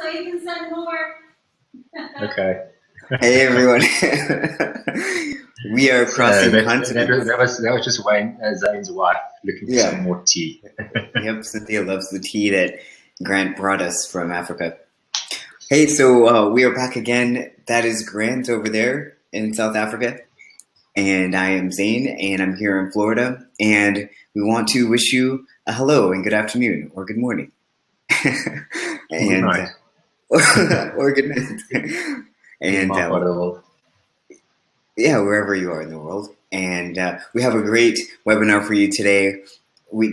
so you can send more. Okay. Hey everyone. We are crossing continents. That was just Wayne, Zane's wife, looking for some more tea. Yep, Cynthia loves the tea that Grant brought us from Africa. Hey, so we are back again. That is Grant over there in South Africa. And I am Zane, and I'm here in Florida. And we want to wish you a hello and good afternoon or good morning. Good night. Or good night. And wherever you are in the world. And we have a great webinar for you today.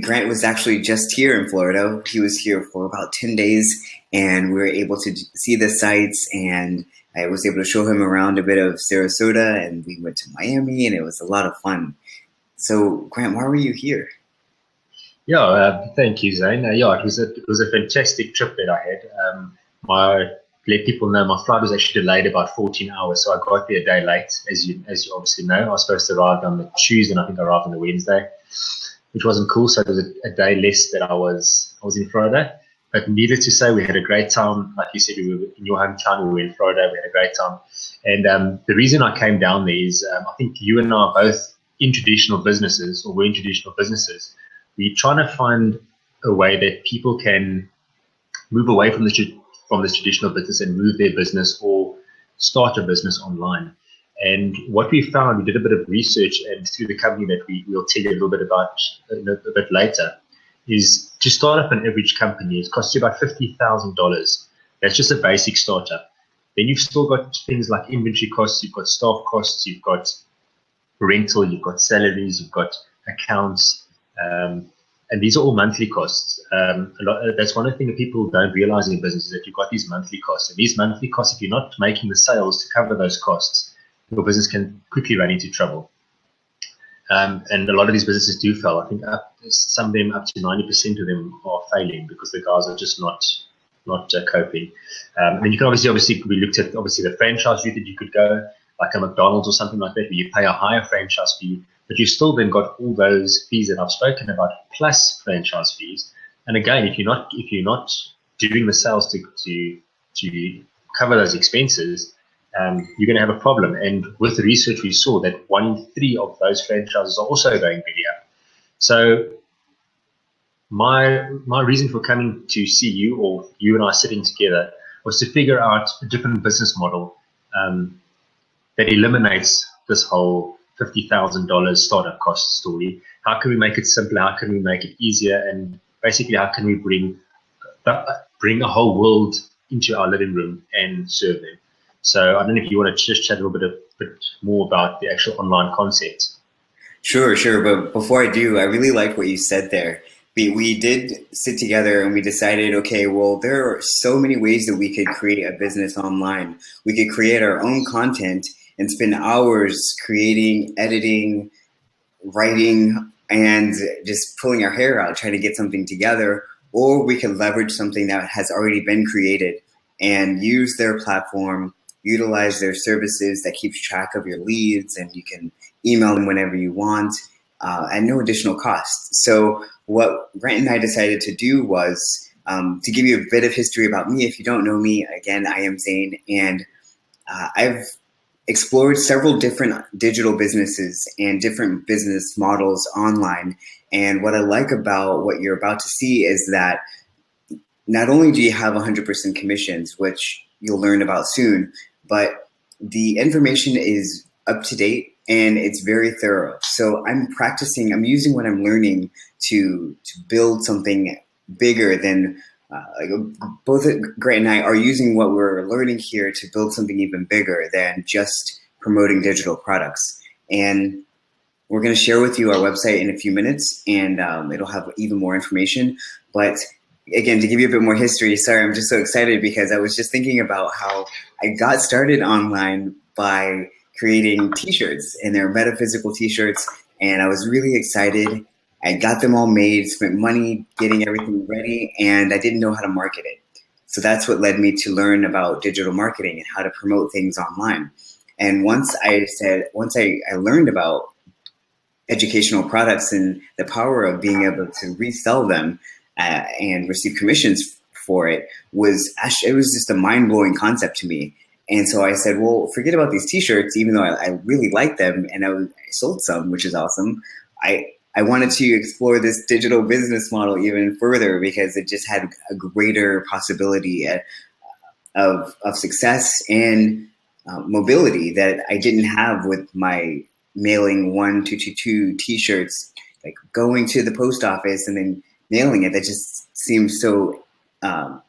Grant was actually just here in Florida. He was here for about 10 days, and we were able to see the sights, and I was able to show him around a bit of Sarasota, and we went to Miami, and it was a lot of fun. So, Grant, why were you here? Yeah, thank you, Zane. It was a fantastic trip that I had. Let people know my flight was actually delayed about 14 hours, so I got there a day late, as you obviously know. I was supposed to arrive on the Tuesday, and I think I arrived on the Wednesday, which wasn't cool. So it was a day less that I was in Florida. But needless to say, we had a great time. Like you said, we were in your hometown. We were in Florida. We had a great time. And the reason I came down there is I think you and I are both in traditional businesses, or we're in traditional businesses. We're trying to find a way that people can move away from this traditional business and move their business or start a business online. And what we found, we did a bit of research, and through the company that we'll tell you a little bit about a bit later, is to start up an average company, it costs you about $50,000. That's just a basic startup. Then you've still got things like inventory costs, you've got staff costs, you've got rental, you've got salaries, you've got accounts, and these are all monthly costs. That's one of the things that people don't realize in business, is that you've got these monthly costs. And these monthly costs, if you're not making the sales to cover those costs, your business can quickly run into trouble. And a lot of these businesses do fail. I think some of them, up to 90% of them, are failing because the guys are just not coping. And you can obviously we looked at the franchise route that you could go, like a McDonald's or something like that, where you pay a higher franchise fee, but you still then got all those fees that I've spoken about, plus franchise fees. And again, if you're not doing the sales to cover those expenses, you're going to have a problem. And with the research, we saw that 1 in 3 of those franchises are also going belly up. So my reason for coming to see you, or you and I sitting together, was to figure out a different business model that eliminates this whole $50,000 startup cost story. How can we make it simpler? How can we make it easier? And basically, how can we bring a whole world into our living room and serve them? So I don't know if you want to just chat a little bit more about the actual online concept. Sure. But before I do, I really like what you said there. We did sit together and we decided, okay, well, there are so many ways that we could create a business online. We could create our own content and spend hours creating, editing, writing, and just pulling our hair out, trying to get something together. Or we can leverage something that has already been created and use their platform, utilize their services that keeps track of your leads, and you can email them whenever you want at no additional cost. So what Grant and I decided to do was to give you a bit of history about me. If you don't know me, again, I am Zane, and I've explored several different digital businesses and different business models online. And what I like about what you're about to see is that not only do you have 100% commissions, which you'll learn about soon, but the information is up to date and it's very thorough. So I'm using what I'm learning to build something bigger than both Grant and I are using what we're learning here to build something even bigger than just promoting digital products. And we're going to share with you our website in a few minutes, and it'll have even more information. But again, to give you a bit more history, sorry, I'm just so excited because I was just thinking about how I got started online by creating t-shirts, and they're metaphysical t-shirts, and I was really excited. I got them all made, spent money getting everything ready, and I didn't know how to market it. So that's what led me to learn about digital marketing and how to promote things online. And once I learned about educational products and the power of being able to resell them and receive commissions for it was actually, it was just a mind blowing concept to me. And so I said, well, forget about these t-shirts, even though I really like them and I sold some, which is awesome. I wanted to explore this digital business model even further because it just had a greater possibility of success and mobility that I didn't have with my mailing 1222 t-shirts, like going to the post office and then mailing it. That just seems so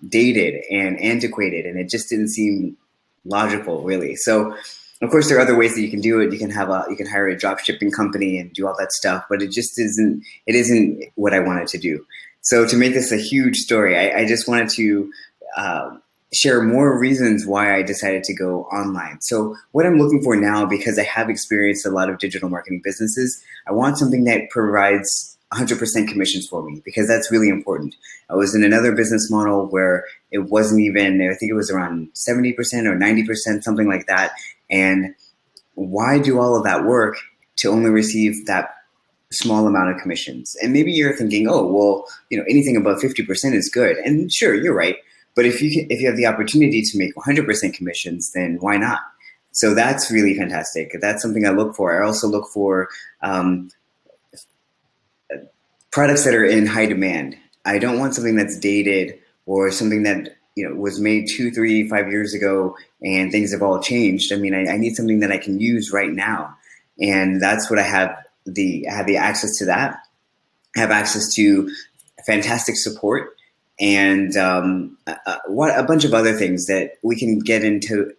dated and antiquated, and it just didn't seem logical, really. So, of course, there are other ways that you can do it. You can hire a drop shipping company and do all that stuff, but it just isn't. It isn't what I wanted to do. So, to make this a huge story, I just wanted to share more reasons why I decided to go online. So, what I'm looking for now, because I have experienced a lot of digital marketing businesses, I want something that provides 100% commissions for me, because that's really important. I was in another business model where it wasn't even, I think it was around 70% or 90%, something like that. And why do all of that work to only receive that small amount of commissions? And maybe you're thinking, oh, well, anything above 50% is good. And sure, you're right. But if you have the opportunity to make 100% commissions, then why not? So that's really fantastic. That's something I look for. I also look for products that are in high demand. I don't want something that's dated or something that was made 2, 3, 5 years ago and things have all changed. I mean, I need something that I can use right now, and that's what I have the access to. That I have access to fantastic support and a bunch of other things that we can get into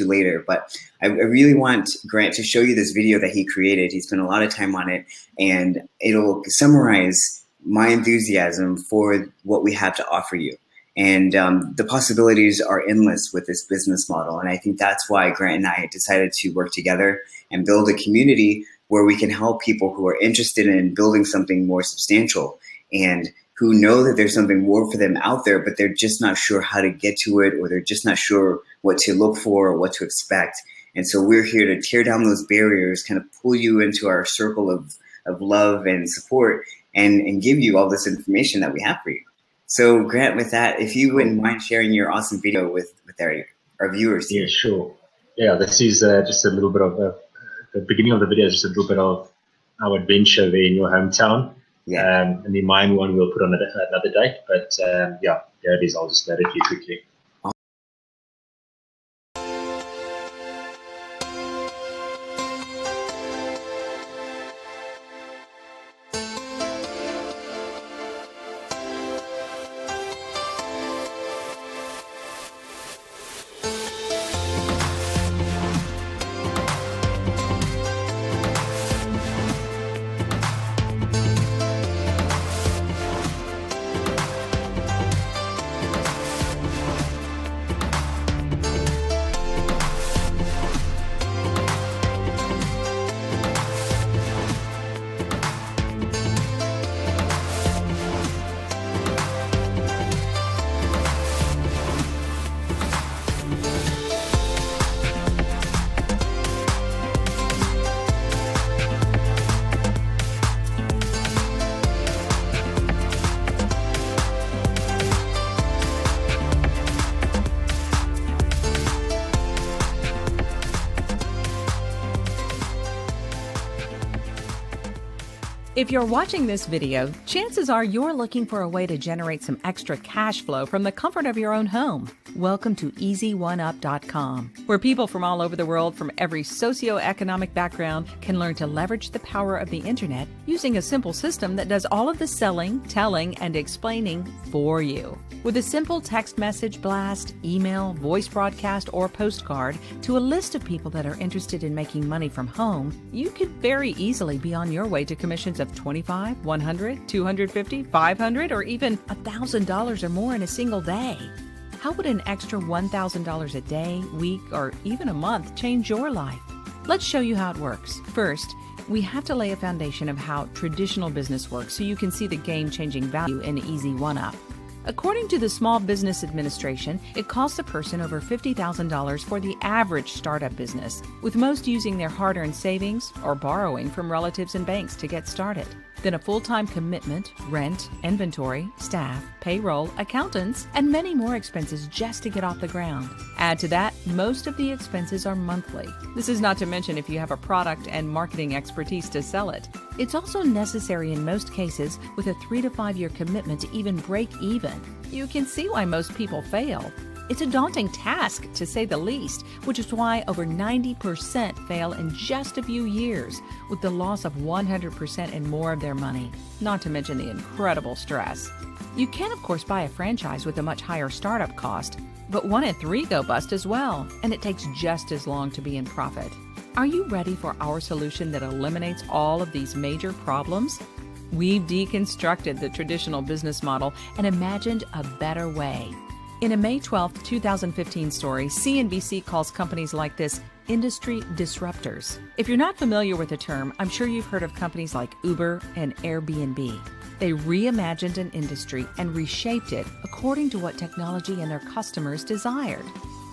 later. But I really want Grant to show you this video that he created. He spent a lot of time on it, and it'll summarize my enthusiasm for what we have to offer you. And the possibilities are endless with this business model. And I think that's why Grant and I decided to work together and build a community where we can help people who are interested in building something more substantial and who know that there's something more for them out there, but they're just not sure how to get to it, or they're just not sure what to look for or what to expect. And so we're here to tear down those barriers, kind of pull you into our circle of love and support, and give you all this information that we have for you. So Grant, with that, if you wouldn't mind sharing your awesome video with our viewers. Yeah, sure. Yeah, this is just a little bit of the beginning of the video is just a little bit of our adventure there in your hometown. Yeah. And the mine one we'll put on another date. But yeah, there it is. I'll just let it you quickly. If you're watching this video, chances are you're looking for a way to generate some extra cash flow from the comfort of your own home. Welcome to EasyOneUp.com, where people from all over the world from every socioeconomic background can learn to leverage the power of the internet using a simple system that does all of the selling, telling, and explaining for you. With a simple text message blast, email, voice broadcast, or postcard to a list of people that are interested in making money from home, you could very easily be on your way to commissions of $25, $100, $250, $500, or even $1,000 or more in a single day. How would an extra $1,000 a day, week, or even a month change your life? Let's show you how it works. First, we have to lay a foundation of how traditional business works so you can see the game-changing value in Easy One Up. According to the Small Business Administration, it costs a person over $50,000 for the average startup business, with most using their hard-earned savings or borrowing from relatives and banks to get started. then a full-time commitment, rent, inventory, staff, payroll, accountants, and many more expenses just to get off the ground. Add to that, most of the expenses are monthly. This is not to mention if you have a product and marketing expertise to sell it. It's also necessary in most cases with a 3 to 5 year commitment to even break even. You can see why most people fail. It's a daunting task, to say the least, which is why over 90% fail in just a few years, with the loss of 100% and more of their money, not to mention the incredible stress. You can, of course, buy a franchise with a much higher startup cost, but 1 in 3 go bust as well, and it takes just as long to be in profit. Are you ready for our solution that eliminates all of these major problems? We've deconstructed the traditional business model and imagined a better way. In a May 12, 2015 story, CNBC calls companies like this industry disruptors. If you're not familiar with the term, I'm sure you've heard of companies like Uber and Airbnb. They reimagined an industry and reshaped it according to what technology and their customers desired.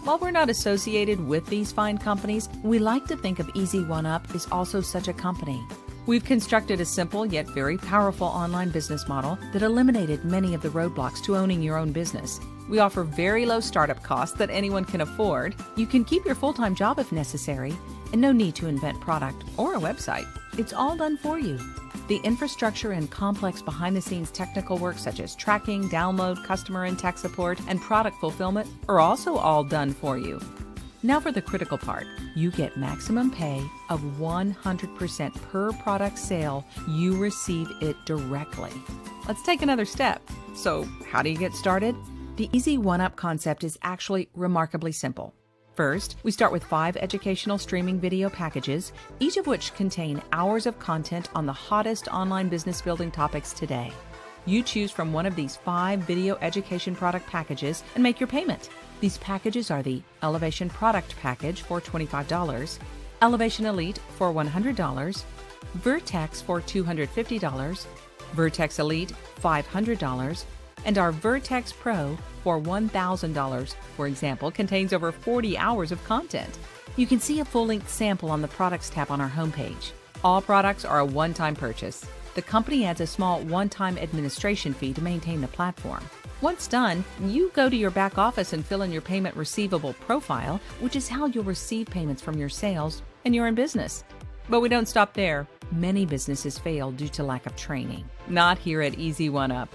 While we're not associated with these fine companies, we like to think of Easy One Up as also such a company. We've constructed a simple yet very powerful online business model that eliminated many of the roadblocks to owning your own business. We offer very low startup costs that anyone can afford. You can keep your full-time job if necessary, and no need to invent product or a website. It's all done for you. The infrastructure and complex behind-the-scenes technical work such as tracking, download, customer and tech support, and product fulfillment are also all done for you. Now for the critical part. You get maximum pay of 100% per product sale. You receive it directly. Let's take another step. So how do you get started? The Easy One Up concept is actually remarkably simple. First, we start with 5 educational streaming video packages, each of which contain hours of content on the hottest online business building topics today. You choose from one of these 5 video education product packages and make your payment. These packages are the Elevation Product Package for $25, Elevation Elite for $100, Vertex for $250, Vertex Elite $500, and our Vertex Pro for $1,000, for example, contains over 40 hours of content. You can see a full-length sample on the Products tab on our homepage. All products are a one-time purchase. The company adds a small one-time administration fee to maintain the platform. Once done, you go to your back office and fill in your payment receivable profile, which is how you'll receive payments from your sales, and you're in business. But we don't stop there. Many businesses fail due to lack of training. Not here at Easy One Up.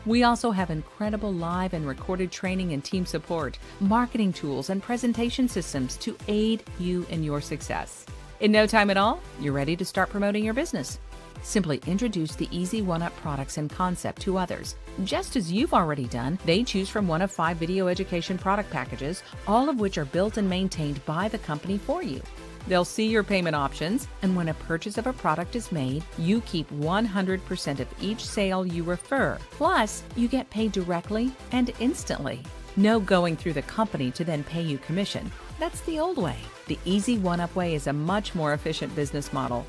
We also have incredible live and recorded training and team support, marketing tools, and presentation systems to aid you in your success. In no time at all, you're ready to start promoting your business. Simply introduce the Easy One Up products and concept to others. Just as you've already done, they choose from one of 5 video education product packages, all of which are built and maintained by the company for you. They'll see your payment options, and when a purchase of a product is made, you keep 100% of each sale you refer. Plus, you get paid directly and instantly. No going through the company to then pay you commission. That's the old way. The Easy One Up way is a much more efficient business model.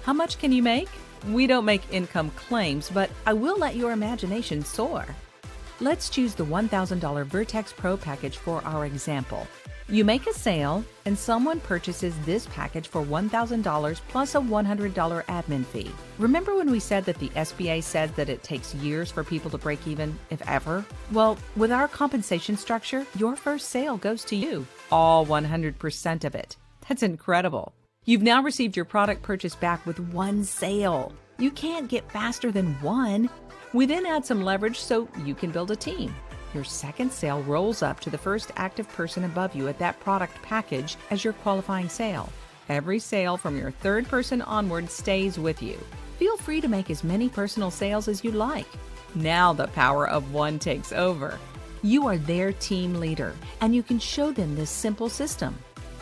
How much can you make? We don't make income claims, but I will let your imagination soar. Let's choose the $1,000 Vertex Pro package for our example. You make a sale, and someone purchases this package for $1,000 plus a $100 admin fee. Remember when we said that the SBA says that it takes years for people to break even, if ever? Well, with our compensation structure, your first sale goes to you, all 100% of it. That's incredible. You've now received your product purchase back with 1 sale. You can't get faster than 1. We then add some leverage so you can build a team. Your second sale rolls up to the first active person above you at that product package as your qualifying sale. Every sale from your third person onward stays with you. Feel free to make as many personal sales as you like. Now the power of 1 takes over. You are their team leader, and you can show them this simple system.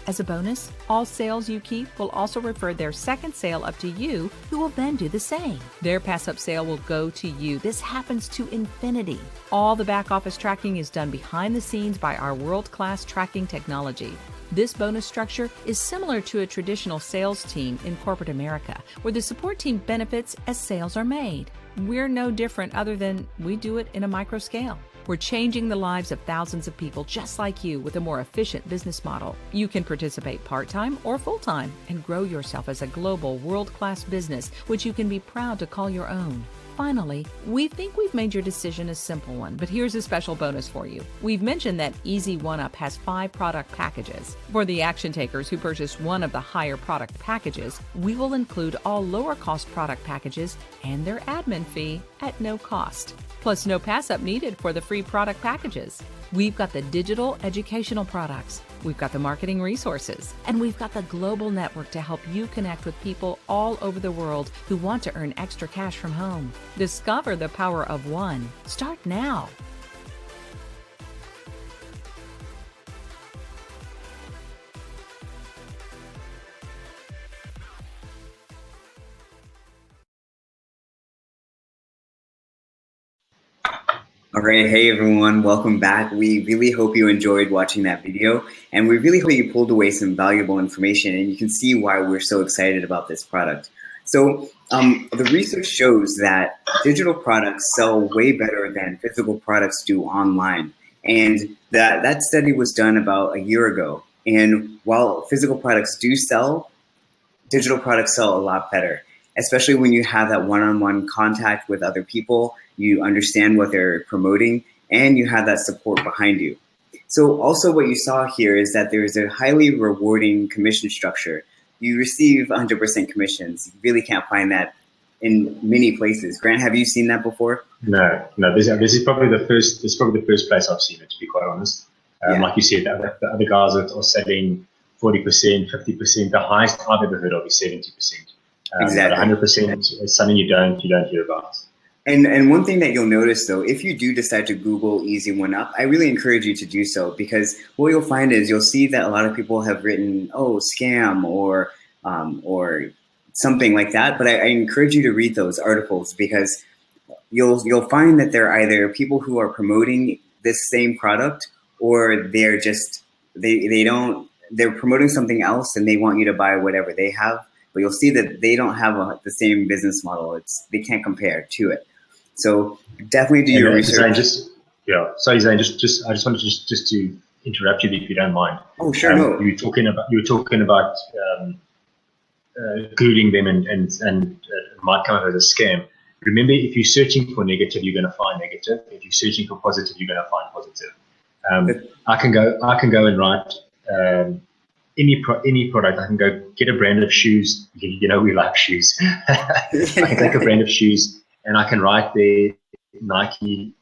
As a bonus, all sales you keep will also refer their second sale up to you, who will then do the same. Their pass-up sale will go to you. This happens to infinity. All the back office tracking is done behind the scenes by our world-class tracking technology. This bonus structure is similar to a traditional sales team in corporate America, where the support team benefits as sales are made. We're no different other than we do it in a micro scale. We're changing the lives of thousands of people just like you with a more efficient business model. You can participate part-time or full-time and grow yourself as a global world-class business, which you can be proud to call your own. Finally, we think we've made your decision a simple one, but here's a special bonus for you. We've mentioned that Easy One Up has 5 product packages. For the action takers who purchase one of the higher product packages, we will include all lower cost product packages and their admin fee at no cost. Plus no pass-up needed for the free product packages. We've got the digital educational products, we've got the marketing resources, and we've got the global network to help you connect with people all over the world who want to earn extra cash from home. Discover the power of one. Start now. All right, hey everyone, welcome back. We really hope you enjoyed watching that video, and we really hope you pulled away some valuable information, and you can see why we're so excited about this product. So the research shows that digital products sell way better than physical products do online, and that study was done about a year ago. And while physical products do sell, digital products sell a lot better, especially when you have that one-on-one contact with other people, you understand what they're promoting, and you have that support behind you. So also what you saw here is that there's a highly rewarding commission structure. You receive 100% commissions. You really can't find that in many places. Grant, have you seen that before? No. This is probably the first place I've seen it, to be quite honest. Yeah. Like you said, the other guys are selling 40%, 50%. The highest I've ever heard of is 70%. Exactly. But 100% is something you don't hear about. And one thing that you'll notice though, if you do decide to Google Easy One Up, I really encourage you to do so, because what you'll find is you'll see that a lot of people have written, oh, scam or something like that. But I encourage you to read those articles, because you'll find that they're either people who are promoting this same product, or they're just they're promoting something else and they want you to buy whatever they have. But you'll see that they don't have the same business model. They can't compare to it. So definitely do your research. Zane, sorry, Zane. I just wanted to interrupt you if you don't mind. Oh, sure. No. You were talking about Googling them and it might come up as a scam. Remember, if you're searching for negative, you're going to find negative. If you're searching for positive, you're going to find positive. I can go and write any product. I can go get a brand of shoes. You know, we like shoes. I can take a brand of shoes and I can write their Nike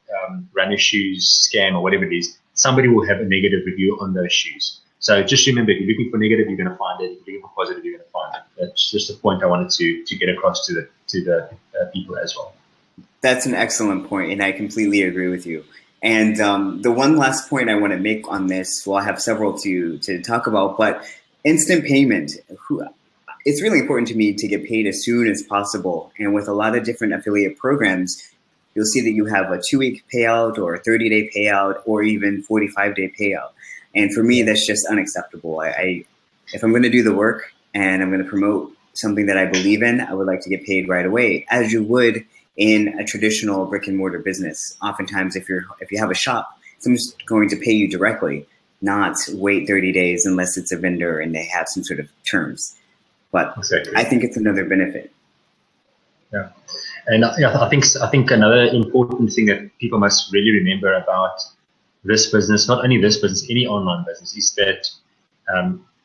runner shoes scam or whatever it is. Somebody will have a negative review on those shoes. So just remember, if you're looking for negative, you're going to find it. If you're looking for positive, you're going to find it. That's just a point I wanted to get across to the people as well. That's an excellent point, and I completely agree with you. And the one last point I want to make on this, well, I have several to talk about, but instant payment. It's really important to me to get paid as soon as possible. And with a lot of different affiliate programs, you'll see that you have a 2-week payout or a 30-day payout or even 45-day payout. And for me, that's just unacceptable. If I'm going to do the work and I'm going to promote something that I believe in, I would like to get paid right away, as you would in a traditional brick and mortar business. Oftentimes, if you have a shop, someone's going to pay you directly, not wait 30 days unless it's a vendor and they have some sort of terms. But exactly. I think it's another benefit. Yeah, and I think another important thing that people must really remember about this business, not only this business, any online business, is that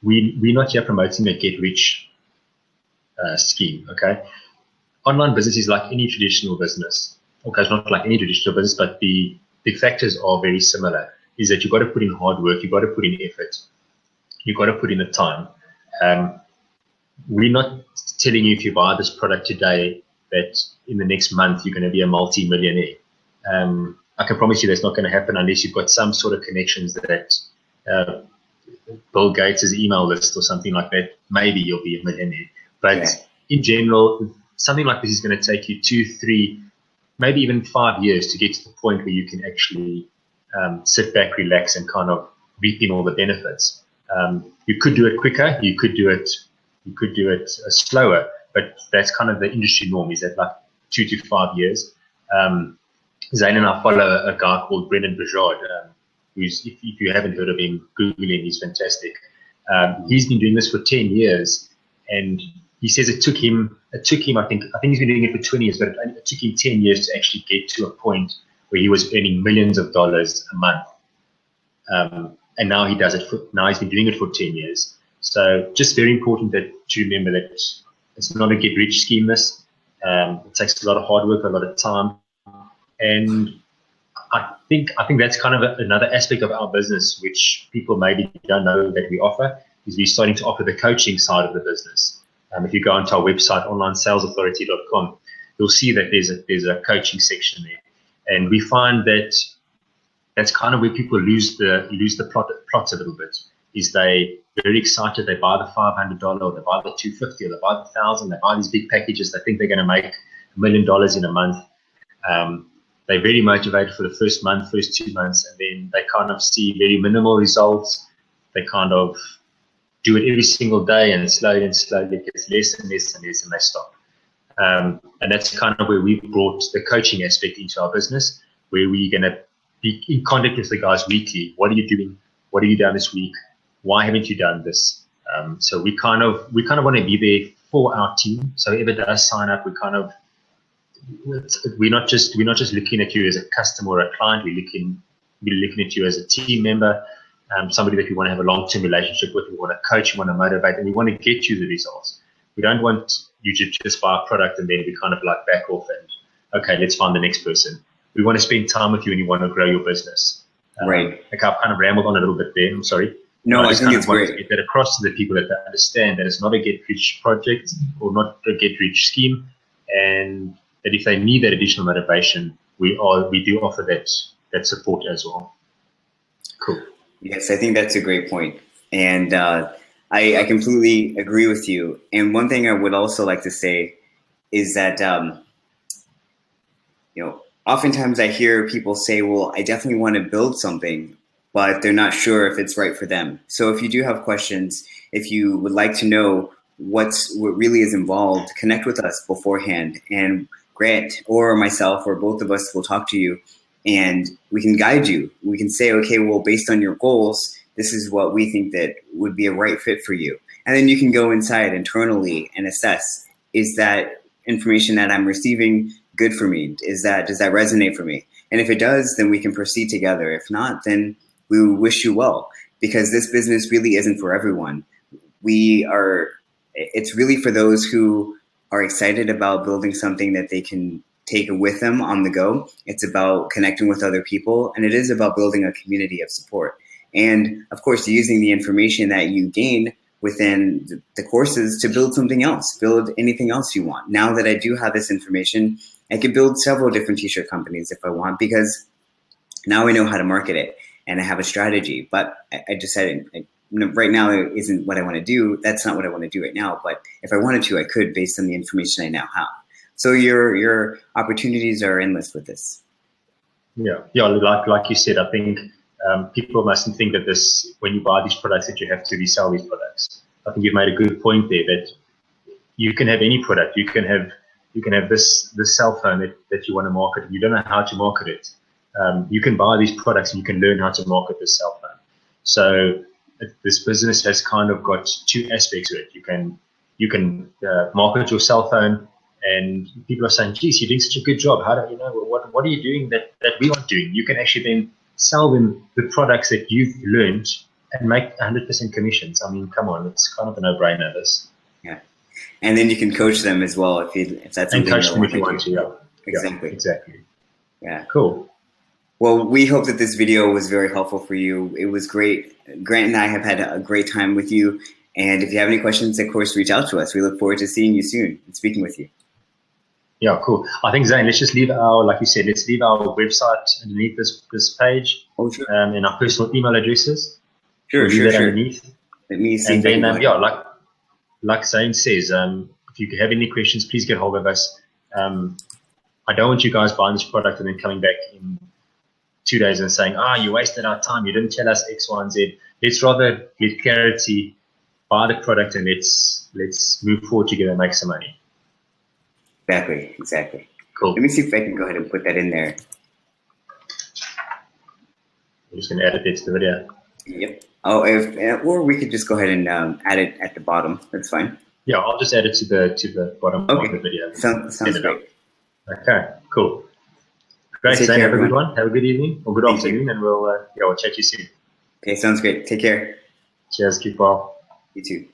we're not here promoting a get rich scheme. Okay, online business is like any traditional business. Okay, it's not like any traditional business, but the factors are very similar. Is that you've got to put in hard work, you've got to put in effort, you've got to put in the time. We're not telling you if you buy this product today that in the next month you're going to be a multi-millionaire. I can promise you that's not going to happen unless you've got some sort of connections that Bill Gates' email list or something like that. Maybe you'll be a millionaire. But in general, something like this is going to take you 2, 3, maybe even 5 years to get to the point where you can actually sit back, relax, and kind of reap in all the benefits. You could do it quicker. You could do it slower. But that's kind of the industry norm, is that like 2 to 5 years. Zane and I follow a guy called Brendan Bajard, who's, if you haven't heard of him, Google him, he's fantastic. He's been doing this for 10 years, and he says it took him, I think he's been doing it for 20 years, but it took him 10 years to actually get to a point where he was earning millions of dollars a month. And now he does it now he's been doing it for 10 years. So just very important to remember that it's not a get rich scheme. It takes a lot of hard work, a lot of time. And I think that's kind of another aspect of our business, which people maybe don't know that we offer, is we're starting to offer the coaching side of the business. If you go onto our website, onlinesalesauthority.com, you'll see that there's a coaching section there. And we find that that's kind of where people lose the plot a little bit. Is they very excited, they buy the $500 or they buy the $250 or they buy the $1,000, they buy these big packages, they think they're going to make $1 million in a month. They're very motivated for the first month, first 2 months, and then they kind of see very minimal results. They kind of do it every single day, and slowly it gets less and less and less, and they stop. And that's kind of where we've brought the coaching aspect into our business, where we're going to be in contact with the guys weekly. What are you doing? What have you done this week? Why haven't you done this? So we kind of want to be there for our team. So whoever does sign up, we're not just looking at you as a customer or a client. We're looking at you as a team member, somebody that we want to have a long-term relationship with. We want to coach, we want to motivate, and we want to get you the results. We don't want you to just buy a product and then we kind of like back off and, okay, let's find the next person. We want to spend time with you and you want to grow your business. Right. Like I've kind of rambled on a little bit there. I'm sorry. No, I think it's great. To get that across to the people, that they understand that it's not a get-rich project or not a get-rich scheme, and that if they need that additional motivation, we do offer that support as well. Cool. Yes, I think that's a great point. And I completely agree with you. And one thing I would also like to say is that, oftentimes I hear people say, well, I definitely want to build something, but they're not sure if it's right for them. So if you do have questions, if you would like to know what really is involved, connect with us beforehand, and Grant or myself or both of us will talk to you, and we can guide you. We can say, okay, well, based on your goals, this is what we think that would be a right fit for you. And then you can go inside internally and assess, is that information that I'm receiving good for me? Does that resonate for me? And if it does, then we can proceed together. If not, then we wish you well, because this business really isn't for everyone. It's really for those who are excited about building something that they can take with them on the go. It's about connecting with other people, and it is about building a community of support. And of course, using the information that you gain within the courses to build something else, build anything else you want. Now that I do have this information, I could build several different t-shirt companies if I want, because now I know how to market it and I have a strategy. But I decided right now it isn't what I want to do. That's not what I want to do right now. But if I wanted to, I could, based on the information I now have. So your opportunities are endless with this. Yeah. Like you said, I think people mustn't think that when you buy these products that you have to resell these products. I think you've made a good point there that you can have any product. You can have this cell phone that you want to market. You don't know how to market it. You can buy these products and you can learn how to market this cell phone. So this business has kind of got two aspects to it. You can market your cell phone, and people are saying, geez, you're doing such a good job. How do you know, what are you doing that we aren't doing? You can actually then sell them the products that you've learned and make 100% commissions. I mean, come on, it's kind of a no-brainer, this. Yeah. And then you can coach them as well if that's something. And coach them if you want to, yeah. Exactly. Yeah, exactly. Yeah. Cool. Well, we hope that this video was very helpful for you. It was great. Grant and I have had a great time with you. And if you have any questions, of course, reach out to us. We look forward to seeing you soon and speaking with you. Yeah, cool. I think, Zane, let's just leave like you said, let's leave our website underneath this page. Oh, sure. And our personal email addresses. Sure. Underneath. Let me see. And then, like Zane says, if you have any questions, please get hold of us. I don't want you guys buying this product and then coming back in 2 days and saying, you wasted our time. You didn't tell us X, Y, and Z. Let's rather get clarity, buy the product, and let's move forward together and make some money. Exactly. Cool. Let me see if I can go ahead and put that in there. I'm just going to edit it to the video. Yep. Oh, or we could just go ahead and add it at the bottom. That's fine. Yeah, I'll just add it to the bottom of the video. Sounds great. Okay, cool. Great, Take Zane. care, Have a good everyone. one. Have a good evening or good afternoon, and we'll chat you soon. Okay, sounds great. Take care. Cheers. Keep well. You too.